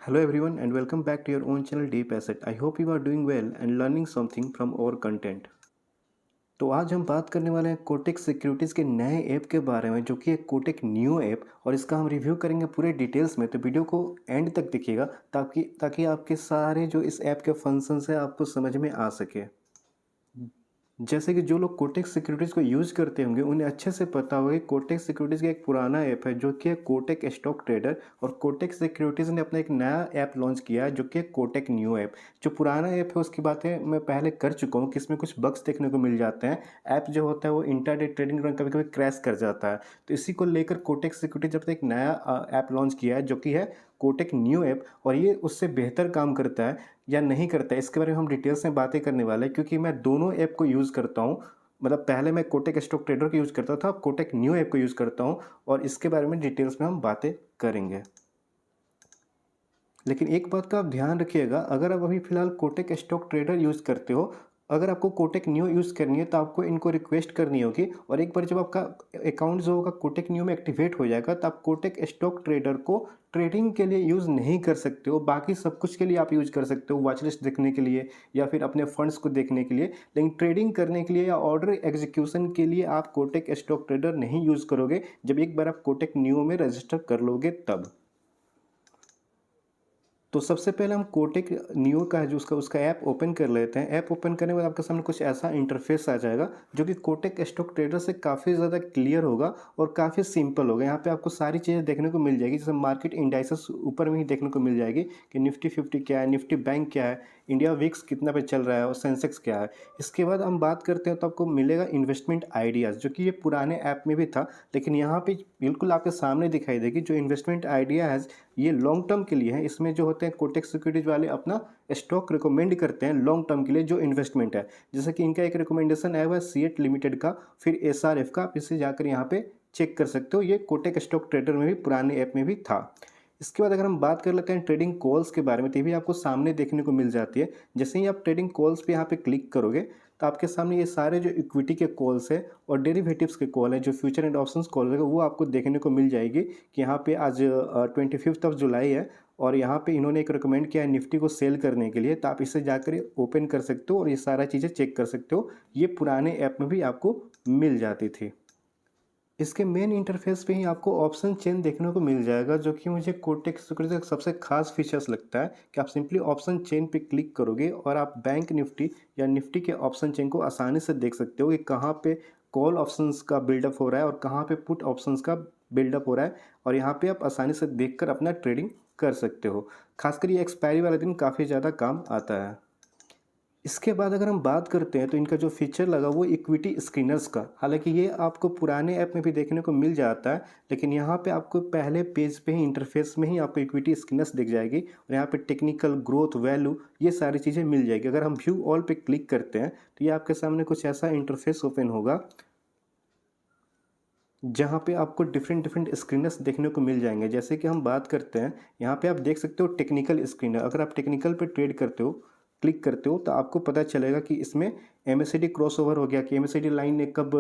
Hello everyone and welcome back to your own channel Deep Asset. I hope you are doing well and learning something from our content. तो आज हम बात करने वाले हैं Kotak securities के नए ऐप के बारे में जो कि है कोटेक न्यू ऐप और इसका हम रिव्यू करेंगे पूरे डिटेल्स में। तो वीडियो को एंड तक देखिएगा ताकि आपके सारे जो इस ऐप के फंक्शंस है आपको समझ में आ सके। जैसे कि जो लोग कोटेक सिक्योरिटीज़ को यूज़ करते होंगे उन्हें अच्छे से पता होगा कि कोटेक सिक्योरिटीज़ का एक पुराना ऐप है जो कि है कोटेक स्टॉक ट्रेडर और कोटेक सिक्योरिटीज़ ने अपना एक नया ऐप लॉन्च किया है जो कि है कोटेक न्यू ऐप। जो पुराना ऐप है उसकी बातें मैं पहले कर चुका हूँ कि इसमें कुछ बग्स देखने को मिल जाते हैं। ऐप जो होता है वो इंटरडे ट्रेडिंग के दौरान कभी कभी क्रैश कर जाता है। तो इसी को लेकर कोटेक सिक्योरिटीज अपना एक नया ऐप लॉन्च किया है जो कि है कोटेक न्यू ऐप और ये उससे बेहतर काम करता है या नहीं करता है इसके बारे में हम डिटेल्स में बातें करने वाले हैं क्योंकि मैं दोनों ऐप को यूज़ करता हूँ। मतलब पहले मैं कोटेक स्टॉक ट्रेडर को यूज़ करता था, अब कोटेक न्यू ऐप को यूज़ करता हूँ और इसके बारे में डिटेल्स में हम बातें करेंगे। लेकिन एक बात का आप ध्यान रखिएगा, अगर आप अभी फ़िलहाल कोटेक स्टॉक ट्रेडर यूज़ करते हो, अगर आपको कोटेक न्यू यूज़ करनी है तो आपको इनको रिक्वेस्ट करनी होगी और एक बार जब आपका अकाउंट जो होगा कोटेक न्यू में एक्टिवेट हो जाएगा तो आप कोटेक स्टॉक ट्रेडर को ट्रेडिंग के लिए यूज़ नहीं कर सकते हो। बाकी सब कुछ के लिए आप यूज़ कर सकते हो, वॉच लिस्ट देखने के लिए या फिर अपने फंड्स को देखने के लिए, लेकिन ट्रेडिंग करने के लिए या ऑर्डर एग्जीक्यूशन के लिए आप कोटेक स्टॉक ट्रेडर नहीं यूज़ करोगे जब एक बार आप कोटेक न्यू में रजिस्टर कर लोगे तब। तो सबसे पहले हम कोटेक न्यू का है जो उसका ऐप ओपन कर लेते हैं। ऐप ओपन करने के बाद आपके सामने कुछ ऐसा इंटरफेस आ जाएगा जो कि कोटेक स्टॉक ट्रेडर से काफ़ी ज़्यादा क्लियर होगा और काफ़ी सिंपल होगा। यहाँ पे आपको सारी चीज़ें देखने को मिल जाएगी, जैसे मार्केट इंडाइसेस ऊपर में ही देखने को मिल जाएगी कि निफ्टी 50 क्या है, निफ्टी बैंक क्या है, इंडिया विक्स कितना पे चल रहा है और सेंसेक्स क्या है। इसके बाद हम बात करते हैं तो आपको मिलेगा इन्वेस्टमेंट आइडियाज़ जो कि ये पुराने ऐप में भी था, लेकिन यहाँ पे बिल्कुल आपके सामने दिखाई देगी। जो इन्वेस्टमेंट आइडिया है ये लॉन्ग टर्म के लिए है। इसमें जो होते हैं कोटेक सिक्योरिटीज वाले अपना स्टॉक रिकमेंड करते हैं लॉन्ग टर्म के लिए जो इन्वेस्टमेंट है। जैसे कि इनका एक रिकमेंडेशन आया हुआ है सीएट लिमिटेड का, फिर एसआरएफ का, आप इसे जाकर यहाँ पे चेक कर सकते हो। ये कोटेक स्टॉक ट्रेडर में भी पुराने ऐप में भी था। इसके बाद अगर हम बात कर लेते हैं ट्रेडिंग कॉल्स के बारे में तो ये भी आपको सामने देखने को मिल जाती है। जैसे ही आप ट्रेडिंग कॉल्स पे यहाँ पे क्लिक करोगे तो आपके सामने ये सारे जो इक्विटी के कॉल्स है और डेरिवेटिव्स के कॉल है, जो फ्यूचर एंड ऑप्शंस कॉल है, वो आपको देखने को मिल जाएगी कि यहाँ पे आज 25 जुलाई है और यहाँ पे इन्होंने एक रिकमेंड किया है निफ्टी को सेल करने के लिए। तो आप इसे जाकर ओपन कर सकते हो और ये सारा चीज़ें चेक कर सकते हो। ये पुराने ऐप में भी आपको मिल जाती थी। इसके मेन इंटरफेस पे ही आपको ऑप्शन चेन देखने को मिल जाएगा जो कि मुझे कोटेक सिक्योरिटी का सबसे खास फीचर्स लगता है कि आप सिंपली ऑप्शन चेन पे क्लिक करोगे और आप बैंक निफ्टी या निफ्टी के ऑप्शन चेन को आसानी से देख सकते हो कि कहाँ पे कॉल ऑप्शंस का बिल्डअप हो रहा है और कहाँ पे पुट ऑप्शंस का बिल्डअप हो रहा है और यहाँ पे आप आसानी से देखकर अपना ट्रेडिंग कर सकते हो। खासकर ये एक्सपायरी वाले दिन काफ़ी ज़्यादा काम आता है। इसके बाद अगर हम बात करते हैं तो इनका जो फीचर लगा वो इक्विटी स्क्रीनर्स का, हालांकि ये आपको पुराने ऐप में भी देखने को मिल जाता है, लेकिन यहाँ पे आपको पहले पेज पे ही इंटरफेस में ही आपको इक्विटी स्क्रीनर्स दिख जाएगी और यहाँ पे टेक्निकल ग्रोथ वैल्यू ये सारी चीज़ें मिल जाएगी। अगर हम व्यू ऑल पे क्लिक करते हैं तो ये आपके सामने कुछ ऐसा इंटरफेस ओपन होगा जहाँ पे आपको डिफरेंट डिफरेंट स्क्रीनर्स देखने को मिल जाएंगे। जैसे कि हम बात करते हैं, यहाँ पे आप देख सकते हो टेक्निकल स्क्रीनर। अगर आप टेक्निकल पे ट्रेड करते हो, क्लिक करते हो, तो आपको पता चलेगा कि इसमें एमएससीडी क्रॉसओवर हो गया कि एमएससीडी लाइन ने कब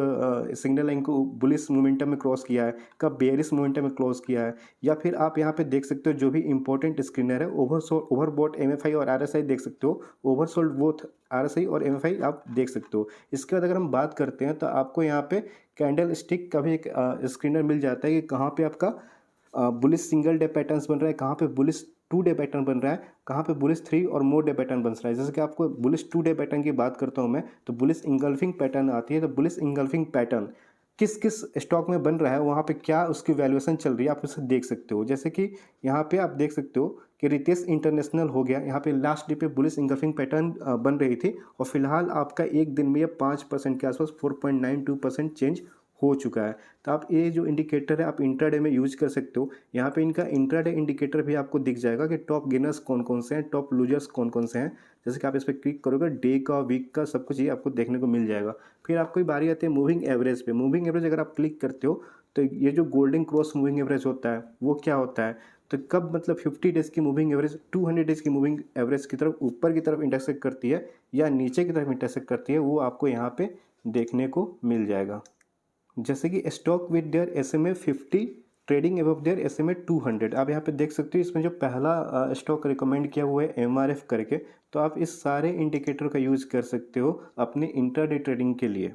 सिग्नल लाइन को बुलिश मोमेंटम में क्रॉस किया है, कब बेयरिश मोमेंटम में क्रॉस किया है। या फिर आप यहाँ पे देख सकते हो जो भी इंपॉर्टेंट स्क्रीनर है, ओवरबॉट एमएफआई और आरएसआई देख सकते हो, ओवरसोल्ड बोथ आरएसआई और एमएफआई आप देख सकते हो। इसके बाद अगर हम बात करते हैं तो आपको यहाँ पे कैंडल स्टिक का भी एक स्क्रीनर मिल जाता है कि कहाँ पे आपका बुलिश सिंगल डे पैटर्न्स बन रहा है, कहाँ पे बुलिश 2 डे पैटर्न बन रहा है, कहाँ पे बुलिश 3 और मोर डे पैटर्न बन रहा है। जैसे कि आपको बुलिश 2 डे पैटर्न की बात करता हूँ मैं, तो बुलिश इंगल्फिंग पैटर्न आती है। तो बुलिश इंगल्फिंग पैटर्न किस किस स्टॉक में बन रहा है, वहाँ पे क्या उसकी वैल्यूएशन चल रही है, आप उसे देख सकते हो। जैसे कि यहाँ पे आप देख सकते हो कि रितेश इंटरनेशनल हो गया, यहाँ पे लास्ट डे पे बुलिश इंगल्फिंग पैटर्न बन रही थी और फिलहाल आपका एक दिन में ये 5% के आसपास 4.92% चेंज हो चुका है। तो आप ये जो इंडिकेटर है आप इंट्राडे में यूज कर सकते हो। यहाँ पे इनका इंट्राडे इंडिकेटर भी आपको दिख जाएगा कि टॉप गेनर्स कौन कौन से हैं, टॉप लूजर्स कौन कौन से हैं। जैसे कि आप इस पर क्लिक करोगे, डे का, वीक का, सब कुछ ये आपको देखने को मिल जाएगा। फिर आपको बारी आती है मूविंग एवरेज पे। मूविंग एवरेज अगर आप क्लिक करते हो तो ये जो गोल्डन क्रॉस मूविंग एवरेज होता है वो क्या होता है, तो कब मतलब 50 डेज़ की मूविंग एवरेज 200 डेज़ की मूविंग एवरेज की तरफ ऊपर की तरफ इंटरसेक्ट करती है या नीचे की तरफ इंटरसेक्ट करती है, वो आपको यहाँ पे देखने को मिल जाएगा। जैसे कि stock with their SMA 50 trading above their SMA 200। आप यहाँ पे देख सकते हो इसमें जो पहला स्टॉक रिकमेंड किया हुआ है MRF करके। तो आप इस सारे इंडिकेटर का यूज़ कर सकते हो अपनी इंट्राडे ट्रेडिंग के लिए।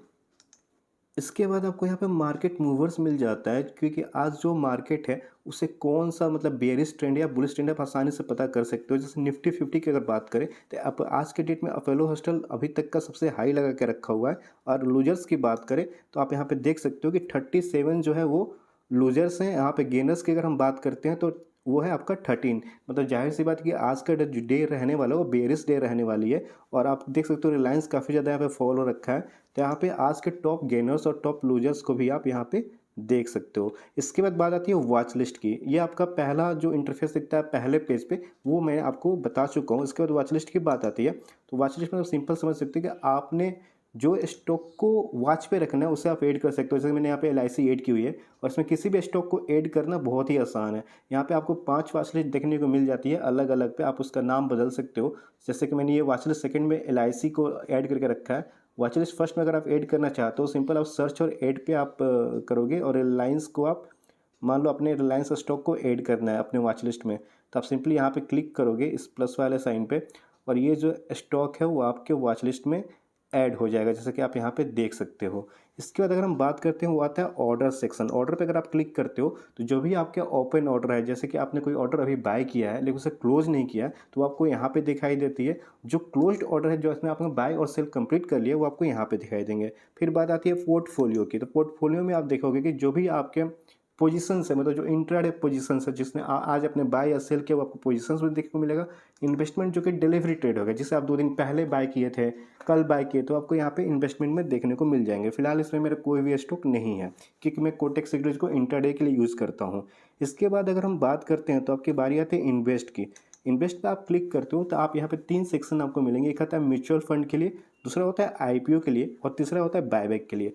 इसके बाद आपको यहाँ पे मार्केट मूवर्स मिल जाता है, क्योंकि आज जो मार्केट है उसे कौन सा मतलब बेयरिश ट्रेंड या बुलिश ट्रेंड आप आसानी से पता कर सकते हो। जैसे निफ्टी 50 की अगर बात करें तो आप आज के डेट में अपोलो हॉस्टल अभी तक का सबसे हाई लगा के रखा हुआ है। और लूजर्स की बात करें तो आप यहाँ पे देख सकते हो कि 37 जो है वो लूजर्स हैं। यहाँ पे गेनर्स की अगर हम बात करते हैं तो वो है आपका 13। मतलब जाहिर सी बात कि आज का जो डे रहने वाला है वो बेयरिश डे रहने वाली है। और आप देख सकते हो रिलायंस काफ़ी ज़्यादा यहाँ पे फॉल हो रखा है। तो यहाँ पे आज के टॉप गेनर्स और टॉप लूजर्स को भी आप यहाँ पे देख सकते हो। इसके बाद बात आती है वॉच लिस्ट की। ये आपका पहला जो इंटरफेस दिखता है पहले पेज पे वो मैं आपको बता चुका हूँ। इसके बाद वॉच लिस्ट की बात आती है। तो वॉच लिस्ट में आप सिंपल समझ सकते हो कि आपने जो स्टॉक को वॉच पे रखना है उसे आप ऐड कर सकते हो। जैसे मैंने यहाँ पे LIC ऐड की हुई है और इसमें किसी भी स्टॉक को ऐड करना बहुत ही आसान है। यहाँ पे आपको 5 वॉच लिस्ट देखने को मिल जाती है अलग अलग पे। आप उसका नाम बदल सकते हो। जैसे कि मैंने ये वॉच लिस्ट सेकेंड में LIC को ऐड करके रखा है। वॉच लिस्ट फर्स्ट में अगर आप ऐड करना चाहते हो सिंपल आप सर्च और ऐड पे आप करोगे और रिलायंस को आप मान लो अपने रिलायंस स्टॉक को ऐड करना है अपने वॉच लिस्ट में। तो आप सिंपली यहाँ पे क्लिक करोगे इस प्लस वाले साइन पे और ये जो स्टॉक है वो आपके वॉच लिस्ट में ऐड हो जाएगा, जैसे कि आप यहाँ पे देख सकते हो। इसके बाद अगर हम बात करते हैं वो आता है ऑर्डर सेक्शन। ऑर्डर पे अगर आप क्लिक करते हो तो जो भी आपके ओपन ऑर्डर है, जैसे कि आपने कोई ऑर्डर अभी बाय किया है लेकिन उसे क्लोज नहीं किया है तो आपको यहाँ पे दिखाई देती है। जो क्लोज्ड ऑर्डर है जो इसमें आपने बाय और सेल कंप्लीट कर लिया वो आपको यहाँ पे दिखाई देंगे। फिर बात आती है पोर्टफोलियो की। तो पोर्टफोलियो में आप देखोगे कि जो भी आपके पोजीशंस है मतलब जो इंट्राडे पोजीशंस है जिसने आज अपने बाय या सेल किया वो आपको पोजीशंस में देखने को मिलेगा। इन्वेस्टमेंट जो कि डिलीवरी ट्रेड होगा जिसे आप 2 दिन पहले बाय किए थे कल बाय किए तो आपको यहाँ पे इन्वेस्टमेंट में देखने को मिल जाएंगे। फिलहाल इसमें मेरा कोई भी स्टॉक नहीं है क्योंकि मैं कोटेक सिक्योरिटीज को इंट्राडे के लिए यूज़ करता हूँ। इसके बाद अगर हम बात करते हैं तो आपकी बारी आती है इन्वेस्ट की। इन्वेस्ट पे आप क्लिक करते हो तो आप यहाँ पे 3 सेक्शन आपको मिलेंगे। एक आता है म्यूचुअल फंड के लिए, दूसरा होता है IPO के लिए और तीसरा होता है बायबैक के लिए।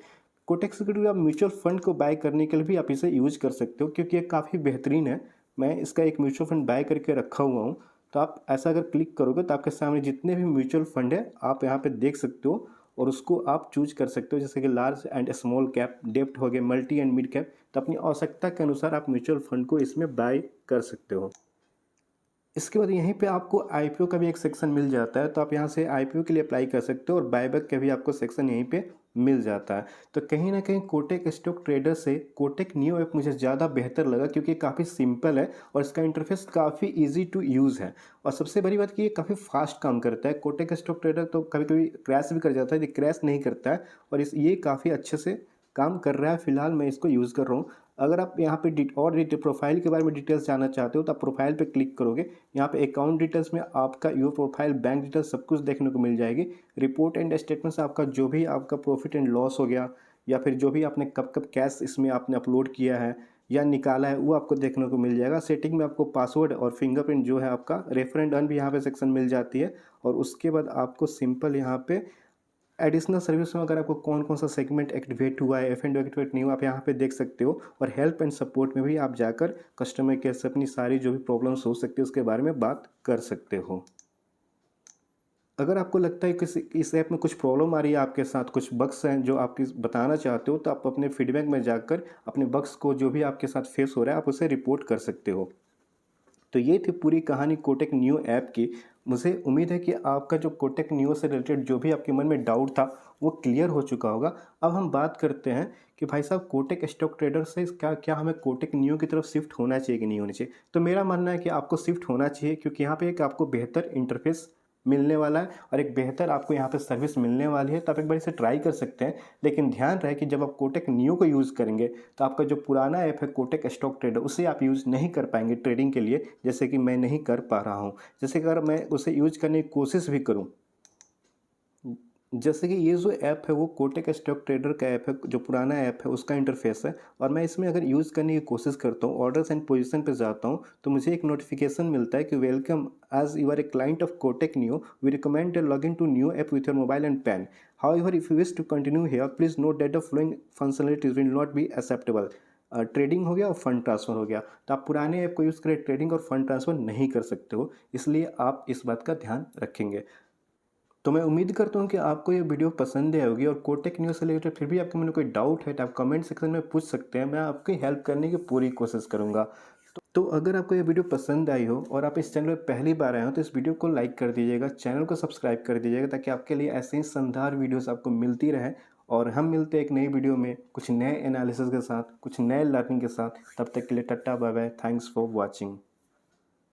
कोटेक सिक्योरिटी आप म्यूचुअल फंड को बाय करने के लिए भी आप इसे यूज कर सकते हो क्योंकि ये काफ़ी बेहतरीन है। मैं इसका एक म्यूचुअल फंड बाय करके रखा हुआ हूँ। तो आप ऐसा अगर क्लिक करोगे तो आपके सामने जितने भी म्यूचुअल फंड है आप यहाँ पे देख सकते हो और उसको आप चूज कर सकते हो। जैसे कि लार्ज एंड स्मॉल कैप, डेप्ट हो गए, मल्टी एंड मिड कैप। तो अपनी आवश्यकता के अनुसार आप म्यूचुअल फंड को इसमें बाय कर सकते हो। इसके बाद यहीं पे आपको IPO का भी एक सेक्शन मिल जाता है। तो आप यहाँ से IPO के लिए अप्लाई कर सकते हो और बायबैक का भी आपको सेक्शन यहीं पे मिल जाता है। तो कहीं ना कहीं कोटेक स्टॉक ट्रेडर से कोटेक नियो ऐप मुझे ज़्यादा बेहतर लगा क्योंकि काफ़ी सिंपल है और इसका इंटरफेस काफ़ी इजी टू यूज़ है। और सबसे बड़ी बात कि ये काफ़ी फास्ट काम करता है। कोटेक स्टॉक ट्रेडर तो कभी कभी क्रैश भी कर जाता है, ये क्रैश नहीं करता है और ये काफ़ी अच्छे से काम कर रहा है। फिलहाल मैं इसको यूज़ कर रहा हूँ। अगर आप यहाँ पे प्रोफाइल के बारे में डिटेल्स जानना चाहते हो तो आप प्रोफाइल पे क्लिक करोगे। यहाँ पे अकाउंट डिटेल्स में आपका योर प्रोफाइल, बैंक डिटेल्स सब कुछ देखने को मिल जाएगी। रिपोर्ट एंड स्टेटमेंट से आपका जो भी आपका प्रॉफिट एंड लॉस हो गया या फिर जो भी आपने कब कब कैश इसमें आपने अपलोड किया है या निकाला है वो आपको देखने को मिल जाएगा। सेटिंग में आपको पासवर्ड और फिंगरप्रिंट जो है आपका रेफर एंड अर्न भी यहाँ पे सेक्शन मिल जाती है। और उसके बाद आपको सिंपल यहाँ पे एडिशनल सर्विस में अगर आपको कौन कौन सा सेगमेंट एक्टिवेट हुआ है, F&O एक्टिवेट नहीं हुआ, आप यहाँ पे देख सकते हो। और हेल्प एंड सपोर्ट में भी आप जाकर कस्टमर केयर से अपनी सारी जो भी प्रॉब्लम्स हो सकती है उसके बारे में बात कर सकते हो। अगर आपको लगता है कि इस ऐप में कुछ प्रॉब्लम आ रही है, आपके साथ कुछ बग्स हैं जो आप बताना चाहते हो, तो आप अपने फीडबैक में जाकर अपने बग्स को जो भी आपके साथ फेस हो रहा है आप उसे रिपोर्ट कर सकते हो। तो ये थी पूरी कहानी कोटेक नियो ऐप की। मुझे उम्मीद है कि आपका जो कोटेक नियो से रिलेटेड जो भी आपके मन में डाउट था वो क्लियर हो चुका होगा। अब हम बात करते हैं कि भाई साहब कोटेक स्टॉक ट्रेडर से क्या क्या हमें कोटेक नियो की तरफ शिफ्ट होना चाहिए कि नहीं होना चाहिए। तो मेरा मानना है कि आपको शिफ्ट होना चाहिए क्योंकि यहाँ पे एक आपको बेहतर इंटरफेस मिलने वाला है और एक बेहतर आपको यहाँ पे सर्विस मिलने वाली है। तो आप एक बार इसे ट्राई कर सकते हैं। लेकिन ध्यान रहे कि जब आप कोटेक नियो को यूज़ करेंगे तो आपका जो पुराना ऐप है कोटेक स्टॉक ट्रेडर उसे आप यूज़ नहीं कर पाएंगे ट्रेडिंग के लिए, जैसे कि मैं नहीं कर पा रहा हूँ। जैसे कि अगर मैं उसे यूज करने की कोशिश भी करूँ, जैसे कि ये जो ऐप है वो कोटेक स्टॉक ट्रेडर का ऐप है, जो पुराना ऐप है उसका इंटरफेस है। और मैं इसमें अगर यूज़ करने की कोशिश करता हूँ, ऑर्डर्स एंड पोजीशन पे जाता हूँ तो मुझे एक नोटिफिकेशन मिलता है कि welcome as you are a client of Kotak Neo, we recommend log in to new app with your mobile and pen. However if you wish to continue here please note that the following functionalities will not be acceptable. Trading हो गया और fund transfer हो गया। तो आप पुराने app को use करें, ट्रेडिंग और फंड ट्रांसफ़र नहीं कर सकते हो, इसलिए आप इस बात का ध्यान रखेंगे। तो मैं उम्मीद करता हूँ कि आपको ये वीडियो पसंद आई होगी, और कोटक न्यूज़ से रिलेटेड फिर भी आपके मन में कोई डाउट है तो आप कमेंट सेक्शन में पूछ सकते हैं, मैं आपकी हेल्प करने की पूरी कोशिश करूँगा। तो अगर आपको ये वीडियो पसंद आई हो और आप इस चैनल पर पहली बार आए हो तो इस वीडियो को लाइक कर दीजिएगा, चैनल को सब्सक्राइब कर दीजिएगा, ताकि आपके लिए ऐसे ही शानदार वीडियोस आपको मिलती रहे। और हम मिलते हैं एक नई वीडियो में कुछ नए एनालिसिस के साथ, कुछ नए लर्निंग के साथ। तब तक के लिए टाटा bye bye, thanks for watching.